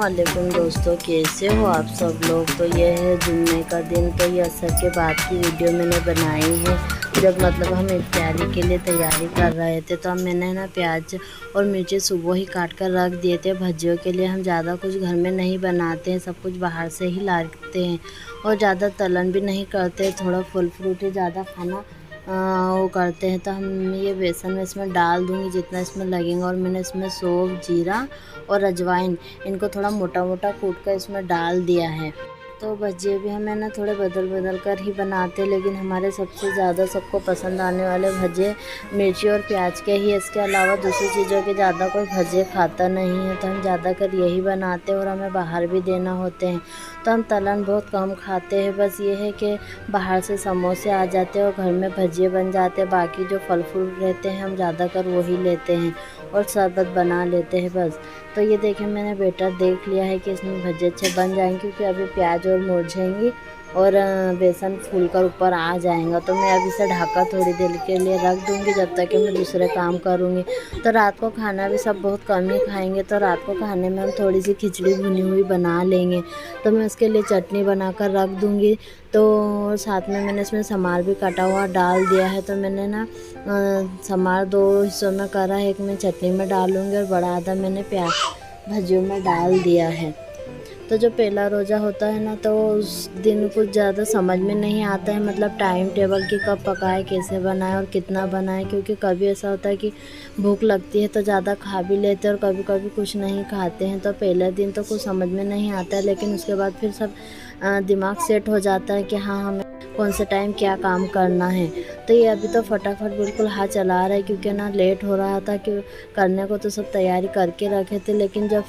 अस्सलामुअलैकुम दोस्तों, कैसे हो आप सब लोग। तो ये है जुम्मे का दिन। तो ये असर के बाद की वीडियो मैंने बनाई है, जब मतलब हम इफ्तारी के लिए तैयारी कर रहे थे। तो हम मैंने ना प्याज और मिर्ची सुबह ही काट कर रख दिए थे भजियों के लिए। हम ज़्यादा कुछ घर में नहीं बनाते हैं, सब कुछ बाहर से ही लाते हैं और ज़्यादा तलन भी नहीं करते, थोड़ा फल फ्रूट ही ज़्यादा खाना वो करते हैं। तो हम ये बेसन में इसमें डाल दूँगी जितना इसमें लगेगा। और मैंने इसमें सौंफ, जीरा और अजवाइन इनको थोड़ा मोटा मोटा कूट कर इसमें डाल दिया है। तो भजिए भी हमें ना थोड़े बदल बदल कर ही बनाते हैं, लेकिन हमारे सबसे ज़्यादा सबको पसंद आने वाले भजिए मिर्ची और प्याज के ही। इसके अलावा दूसरी चीज़ों के ज़्यादा कोई भजिए खाता नहीं है, तो हम ज़्यादातर यही बनाते हैं और हमें बाहर भी देना होते हैं। तो हम तलन बहुत कम खाते हैं, बस ये है कि बाहर से समोसे आ जाते हैं और घर में भजिए बन जाते हैं। बाकी जो फल फ्रूट रहते हैं हम ज़्यादातर वही लेते हैं और शरबत बना लेते हैं बस। तो ये देखें, मैंने बेटर देख लिया है कि इसमें भजिए अच्छे बन जाएंगे, क्योंकि अभी प्याज और मुरझाएंगी और बेसन फूल कर ऊपर आ जाएगा। तो मैं अब इसे ढका थोड़ी देर के लिए रख दूँगी, जब तक कि मैं दूसरे काम करूँगी। तो रात को खाना भी सब बहुत कम ही खाएंगे, तो रात को खाने में हम थोड़ी सी खिचड़ी भुनी हुई बना लेंगे। तो मैं उसके लिए चटनी बनाकर रख दूँगी। तो साथ में मैंने इसमें समार भी कटा हुआ डाल दिया है। तो मैंने ना समार 2 हिस्सों में करा है, एक मैं चटनी में डालूँगी और बड़ा आधा मैंने प्याज भजियों में डाल दिया है। तो जो पहला रोज़ा होता है ना, तो उस दिन कुछ ज़्यादा समझ में नहीं आता है, मतलब टाइम टेबल कि कब पकाए, कैसे बनाए और कितना बनाए। क्योंकि कभी ऐसा होता है कि भूख लगती है तो ज़्यादा खा भी लेते हैं और कभी कभी कुछ नहीं खाते हैं। तो पहले दिन तो कुछ समझ में नहीं आता है, लेकिन उसके बाद फिर सब दिमाग सेट हो जाता है कि हाँ हमें कौन से टाइम क्या काम करना है। तो ये अभी तो फटाफट बिल्कुल हाथ चला रहा है, क्योंकि ना लेट हो रहा था कि करने को तो सब तैयारी करके रखे थे, लेकिन जब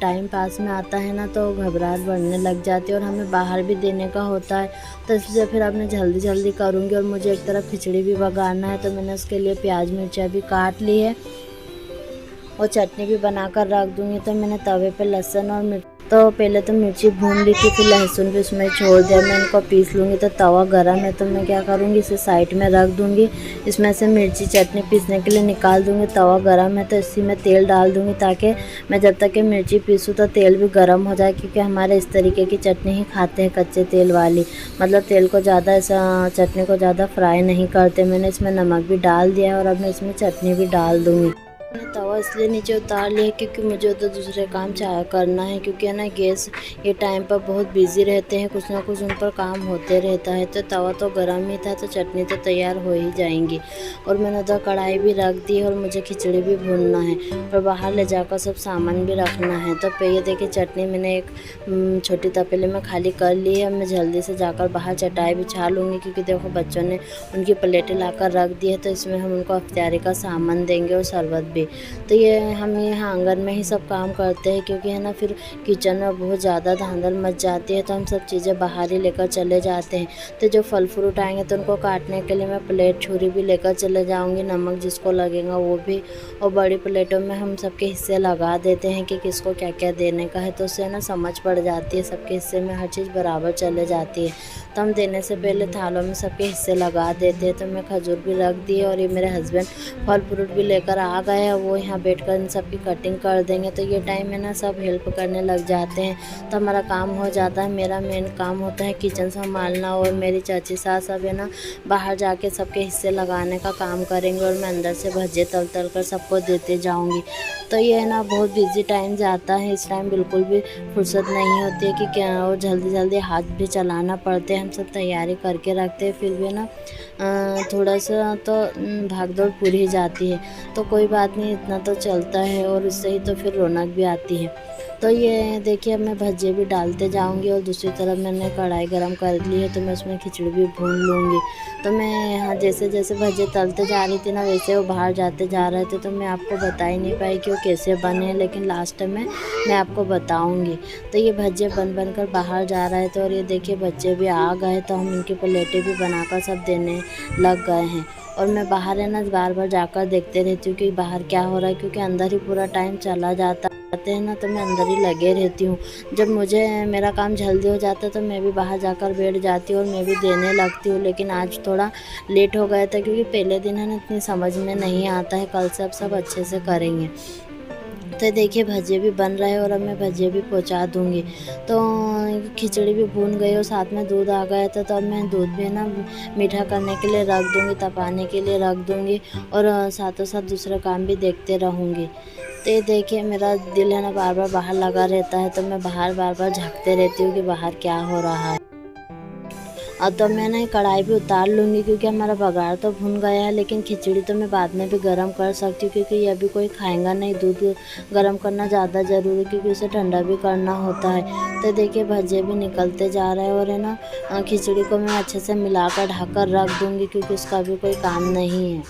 टाइम पास में आता है ना तो घबराहट बढ़ने लग जाती है और हमें बाहर भी देने का होता है। तो इसलिए फिर अब मैं जल्दी जल्दी करूँगी। और मुझे एक तरफ खिचड़ी भी बघारना है, तो मैंने उसके लिए प्याज मिर्चा भी काट ली है और चटनी भी बनाकर रख दूँगी। तो मैंने तवे पे लहसुन और तो पहले तो मिर्ची भून ली थी, फिर लहसुन भी उसमें छोड़ दिया। मैं इनको पीस लूँगी। तो तवा गरम है, तो मैं क्या करूँगी, इसे साइड में रख दूँगी। इसमें से मिर्ची चटनी पीसने के लिए निकाल दूँगी। तवा गरम है तो इसी में तेल डाल दूँगी, ताकि मैं जब तक कि मिर्ची पीसूँ तो तेल भी गर्म हो जाए। क्योंकि हमारे इस तरीके की चटनी ही खाते हैं, कच्चे तेल वाली, मतलब तेल को ज़्यादा ऐसा चटनी को ज़्यादा फ्राई नहीं करते। मैंने इसमें नमक भी डाल दिया है और अब मैं इसमें चटनी भी डाल दूँगी। मैंने तवा इसलिए नीचे उतार लिया क्योंकि मुझे तो दूसरे काम करना है, क्योंकि है ना गैस ये टाइम पर बहुत बिजी रहते हैं, कुछ ना कुछ उन पर काम होते रहता है। तो तवा तो गर्म ही था, तो चटनी तो तैयार हो ही जाएंगी। और मैंने उधर कढ़ाई भी रख दी और मुझे खिचड़ी भी भूनना है और बाहर ले जाकर सब सामान भी रखना है। तो पे ये देखिए, चटनी मैंने एक छोटी तपेले में खाली कर ली है। मैं जल्दी से जाकर बाहर चटाई बिछा लूँगी, क्योंकि देखो बच्चों ने उनकी प्लेटें लाकर रख दी है। तो इसमें हम उनको इफ्तारी का सामान देंगे और शरबत भी। तो ये हम यहाँ आंगन में ही सब काम करते हैं, क्योंकि है ना फिर किचन में बहुत ज़्यादा धांधल मच जाती है। तो हम सब चीज़ें बाहर ही लेकर चले जाते हैं। तो जो फल फ्रूट आएंगे तो उनको काटने के लिए मैं प्लेट छुरी भी लेकर चले जाऊंगी, नमक जिसको लगेगा वो भी। और बड़ी प्लेटों में हम सबके हिस्से लगा देते हैं कि किसको क्या क्या देने का है। तो उससे ना समझ पड़ जाती है, सबके हिस्से में हर चीज़ बराबर चले जाती है। तो हम देने से पहले थालों में सबके हिस्से लगा देते हैं। तो मैं खजूर भी रख दी और ये मेरे हस्बैंड फल फ्रूट भी लेकर आ गए हैं, वो यहाँ बैठकर इन सब की कटिंग कर देंगे। तो ये टाइम में ना सब हेल्प करने लग जाते हैं, तो हमारा काम हो जाता है। मेरा मेन काम होता है किचन संभालना, और मेरी चाची सास सब है ना बाहर जाके सबके हिस्से लगाने का काम करेंगे और मैं अंदर से भजिए तल तल कर सबको देते जाऊँगी। तो ये है ना बहुत बिजी टाइम जाता है, इस टाइम बिल्कुल भी फुर्सत नहीं होती है कि क्या, और जल्दी जल्दी हाथ भी चलाना पड़ते हैं। हम सब तैयारी करके रखते हैं, फिर भी ना थोड़ा सा तो भाग दौड़ पूरी ही जाती है। तो कोई बात नहीं, इतना तो चलता है और इससे ही तो फिर रौनक भी आती है। तो ये देखिए, अब मैं भजिए भी डालते जाऊंगी और दूसरी तरफ मैंने कढ़ाई गरम कर ली है, तो मैं उसमें खिचड़ी भी भून लूँगी। तो मैं यहाँ जैसे जैसे भजिए तलते जा रही थी ना, वैसे वो बाहर जाते जा रहे थे। तो मैं आपको बता ही नहीं पाई कि वो कैसे बने, लेकिन लास्ट में मैं आपको बताऊँगी। तो ये भजिए बन कर बाहर जा रहे थे और ये देखिए बच्चे भी आ गए, तो हम इनकी प्लेटें भी बनाकर सब देने लग गए हैं। और मैं बाहर है ना बार बार जाकर देखते रहती हूँ कि बाहर क्या हो रहा है, क्योंकि अंदर ही पूरा टाइम चला जाता है ना, तो मैं अंदर ही लगे रहती हूँ। जब मुझे मेरा काम जल्दी हो जाता है तो मैं भी बाहर जाकर बैठ जाती हूँ और मैं भी देने लगती हूँ। लेकिन आज थोड़ा लेट हो गया था, क्योंकि पहले दिन है ना इतनी समझ में नहीं आता है। कल से अब सब अच्छे से करेंगे। तो देखिए भजिए भी बन रहे हैं और अब मैं भजिए भी पहुंचा दूंगी। तो खिचड़ी भी भून गई और साथ में दूध आ गया था, तो अब मैं दूध भी ना मीठा करने के लिए रख दूंगी, तपाने के लिए रख दूंगी और साथों साथ दूसरा काम भी देखते रहूँगी। तो ये देखिए मेरा दिल है ना बार बार बाहर लगा रहता है, तो मैं बाहर बार बार झाँकते रहती हूँ कि बाहर क्या हो रहा है। और तो मैं ना कढ़ाई भी उतार लूँगी क्योंकि हमारा बघार तो भुन गया है, लेकिन खिचड़ी तो मैं बाद में भी गर्म कर सकती हूँ क्योंकि ये अभी कोई खाएगा नहीं। दूध गर्म करना ज़्यादा ज़रूरी है क्योंकि उसे ठंडा भी करना होता है। तो देखिए भजिए भी निकलते जा रहे हैं और है ना खिचड़ी को मैं अच्छे से मिलाकर ढककर रख दूँगी क्योंकि उसका भी कोई काम नहीं है।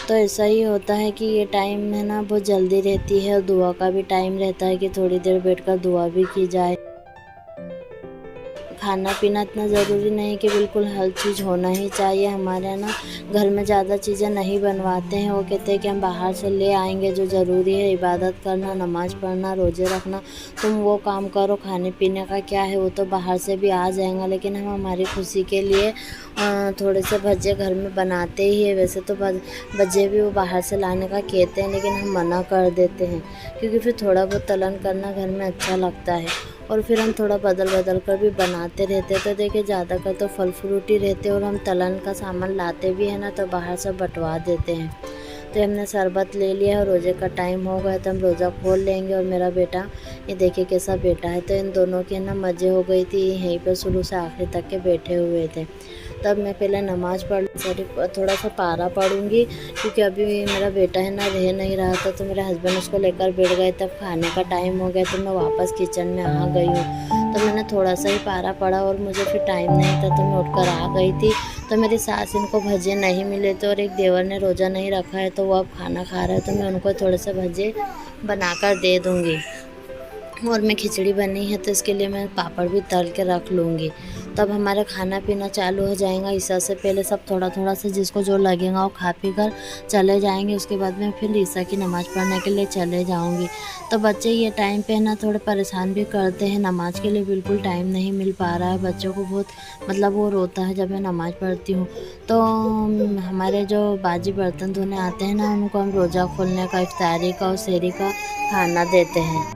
तो ऐसा ही होता है कि ये टाइम है ना बहुत जल्दी रहती है और दुआ का भी टाइम रहता है कि थोड़ी देर बैठकर दुआ भी की जाए। खाना पीना इतना ज़रूरी नहीं कि बिल्कुल हर चीज़ होना ही चाहिए। हमारे यहाँ ना घर में ज़्यादा चीज़ें नहीं बनवाते हैं, वो कहते हैं कि हम बाहर से ले आएंगे। जो ज़रूरी है इबादत करना, नमाज़ पढ़ना, रोज़े रखना, तुम वो काम करो। खाने पीने का क्या है, वो तो बाहर से भी आ जाएगा। लेकिन हम हमारी खुशी के लिए थोड़े से भजिए घर में बनाते ही है। वैसे तो भजिए भी वो बाहर से लाने का कहते हैं, लेकिन हम मना कर देते हैं क्योंकि फिर थोड़ा बहुत तलन करना घर में अच्छा लगता है और फिर हम थोड़ा बदल बदल कर भी बनाते रहते हैं। तो देखिए ज़्यादातर तो फल फ्रूट ही रहते हैं और हम तलन का सामान लाते भी हैं ना तो बाहर से बंटवा देते हैं। तो हमने शरबत ले लिया है और रोज़े का टाइम हो गया तो हम रोज़ा खोल लेंगे। और मेरा बेटा ये देखिए कैसा बेटा है। तो इन दोनों की ना मज़े हो गई थी, यहीं पर शुरू से आखिर तक के बैठे हुए थे। तब मैं पहले नमाज़ पढ़ थोड़ा सा पारा पढ़ूँगी क्योंकि अभी मेरा बेटा है ना रह नहीं रहा था, तो मेरे हस्बैंड उसको लेकर बैठ गए। तब खाने का टाइम हो गया तो मैं वापस किचन में आ गई हूँ। तो मैंने थोड़ा सा ही पारा पढ़ा और मुझे फिर टाइम नहीं था तो मैं उठकर आ गई थी। तो मेरी सास इनको भजिए नहीं मिले थे और एक देवर ने रोज़ा नहीं रखा है तो वो अब खाना खा रहा है, तो मैं उनको थोड़े से भजिए बनाकर दे दूँगी। और मैं खिचड़ी बनी है तो इसके लिए मैं पापड़ भी तल के रख लूँगी। तब हमारा खाना पीना चालू हो जाएगा। ईसा से पहले सब थोड़ा थोड़ा सा जिसको जो लगेगा वो खा पी कर चले जाएंगे। उसके बाद मैं फिर ईसा की नमाज़ पढ़ने के लिए चले जाऊंगी। तो बच्चे ये टाइम पे ना थोड़े परेशान भी करते हैं, नमाज़ के लिए बिल्कुल टाइम नहीं मिल पा रहा है बच्चों को। बहुत मतलब वो रोता है जब मैं नमाज़ पढ़ती हूँ। तो हमारे जो बाजी बर्तन धोने आते हैं ना उनको हम रोज़ा खोलने का, इफ्तारी का और सहरी का खाना देते हैं।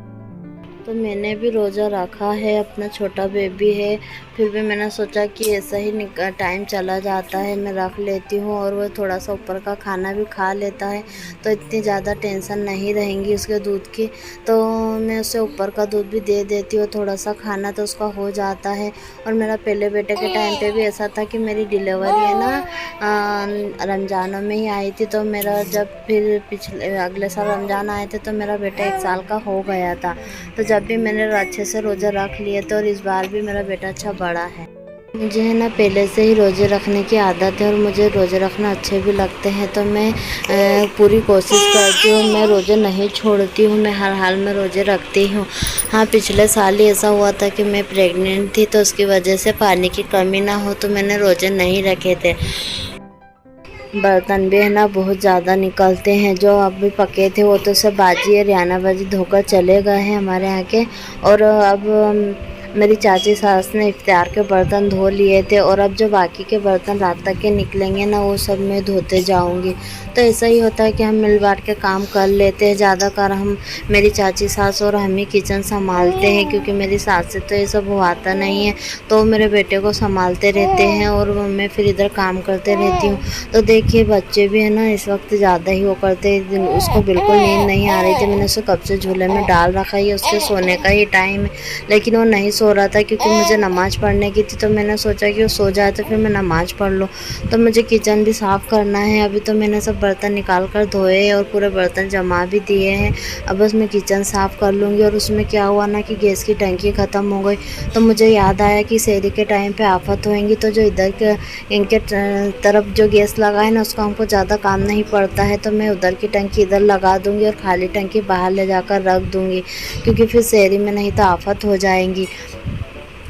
तो मैंने भी रोज़ा रखा है, अपना छोटा बेबी है, फिर भी मैंने सोचा कि ऐसा ही टाइम चला जाता है, मैं रख लेती हूँ और वो थोड़ा सा ऊपर का खाना भी खा लेता है तो इतनी ज़्यादा टेंशन नहीं रहेंगी उसके दूध की। तो मैं उसे ऊपर का दूध भी दे देती हूँ, थोड़ा सा खाना तो उसका हो जाता है। और मेरा पहले बेटे के टाइम पे भी ऐसा था कि मेरी डिलीवरी है ना रमज़ानों में ही आई थी। तो मेरा जब फिर पिछले अगले साल रमज़ान आए थे तो मेरा बेटा 1 साल का हो गया था। तो जब भी मैंने अच्छे से रोज़ा रख लिए थे और इस बार भी मेरा बेटा अच्छा बड़ा है। मुझे है ना पहले से ही रोज़े रखने की आदत है और मुझे रोज़े रखना अच्छे भी लगते हैं। तो मैं पूरी कोशिश करती हूँ, मैं रोज़े नहीं छोड़ती हूँ, मैं हर हाल में रोज़े रखती हूँ। हाँ, पिछले साल ही ऐसा हुआ था कि मैं प्रेग्नेंट थी तो उसकी वजह से पानी की कमी ना हो तो मैंने रोज़े नहीं रखे थे। बर्तन भी है ना बहुत ज़्यादा निकलते हैं, जो अभी पके थे वो तो सब बाजी है रियाना बाजी धोकर चले गए हैं हमारे यहाँ के। और अब मेरी चाची सास ने इफ्तार के बर्तन धो लिए थे और अब जो बाकी के बर्तन रात तक के निकलेंगे ना वो सब मैं धोते जाऊंगी। तो ऐसा ही होता है कि हम मिल बांट के काम कर लेते हैं। ज़्यादातर हम मेरी चाची सास और हम ही किचन संभालते हैं क्योंकि मेरी सास से तो ये सब आता नहीं है, तो मेरे बेटे को संभालते रहते हैं और मैं फिर इधर काम करते रहती हूँ। तो देखिए बच्चे भी है ना इस वक्त ज़्यादा ही वो करते हैं, उसको बिल्कुल नींद नहीं आ रही थी। मैंने उसे कब से झूले में डाल रखा है, उसके सोने का ही टाइम है, लेकिन वो नहीं सो रहा था क्योंकि मुझे नमाज़ पढ़ने की थी। तो मैंने सोचा कि वो सो जाए तो फिर मैं नमाज़ पढ़ लूँ। तो मुझे किचन भी साफ़ करना है। अभी तो मैंने सब बर्तन निकाल कर धोए और पूरे बर्तन जमा भी दिए हैं। अब बस मैं किचन साफ़ कर लूँगी। और उसमें क्या हुआ ना कि गैस की टंकी ख़त्म हो गई, तो मुझे याद आया कि सहरी के टाइम पे आफत होएंगी तो जो इधर के इनके तरफ जो गैस लगा है ना उसका हमको ज़्यादा काम नहीं पड़ता है, तो मैं उधर की टंकी इधर लगा दूँगी और खाली टंकी बाहर ले जाकर रख दूँगी क्योंकि फिर सहरी में नहीं तो आफत हो जाएंगी।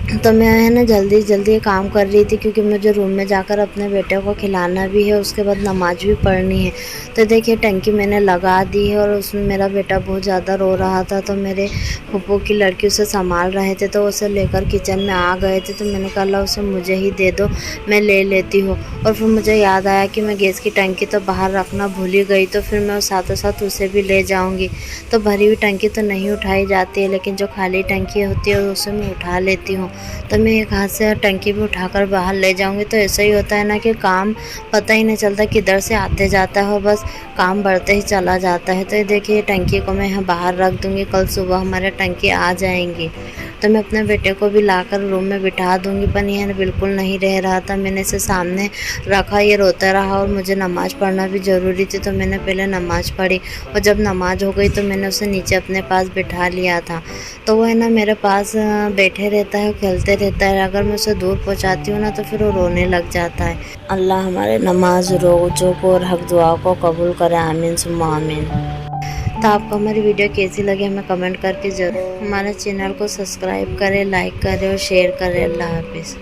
तो मैं है ना जल्दी जल्दी काम कर रही थी, क्योंकि मुझे रूम में जाकर अपने बेटे को खिलाना भी है, उसके बाद नमाज भी पढ़नी है। तो देखिए टंकी मैंने लगा दी है और उसमें मेरा बेटा बहुत ज़्यादा रो रहा था, तो मेरे फूफू की लड़की उसे संभाल रहे थे, तो उसे लेकर किचन में आ गए थे। तो मैंने कहा उसे मुझे ही दे दो, मैं ले लेती हूँ। और फिर मुझे याद आया कि मैं गैस की टंकी तो बाहर रखना भूल ही गई, तो फिर मैं साथों साथ उसे भी ले जाऊँगी। तो भरी हुई टंकी तो नहीं उठाई जाती है, लेकिन जो खाली टंकी होती है उसे मैं उठा लेती हूँ। तो मैं एक हाथ से टंकी भी उठाकर बाहर ले जाऊंगी। तो ऐसा ही होता है ना कि काम पता ही नहीं चलता किधर से आते जाता है, बस काम बढ़ते ही चला जाता है। तो ये देखिए टंकी को मैं यहाँ बाहर रख दूंगी, कल सुबह हमारे टंकी आ जाएंगी। तो मैं अपने बेटे को भी लाकर रूम में बिठा दूंगी, पर यह बिल्कुल नहीं रह रहा था। मैंने इसे सामने रखा, ये रोता रहा, और मुझे नमाज़ पढ़ना भी ज़रूरी थी, तो मैंने पहले नमाज़ पढ़ी। और जब नमाज हो गई तो मैंने उसे नीचे अपने पास बिठा लिया था। तो वो है ना मेरे पास बैठे रहता है, खेलते रहता है। अगर मैं उसे दूर पहुंचाती हूँ ना तो फिर वो रोने लग जाता है। अल्लाह हमारे नमाज रोज़ों को और हक दुआ को कबूल करे, आमीन सुम्मा आमीन। तो आपको हमारी वीडियो कैसी लगी हमें कमेंट करके ज़रूर, हमारे चैनल को सब्सक्राइब करें, लाइक करें और शेयर करें। अल्लाह हाफिज़।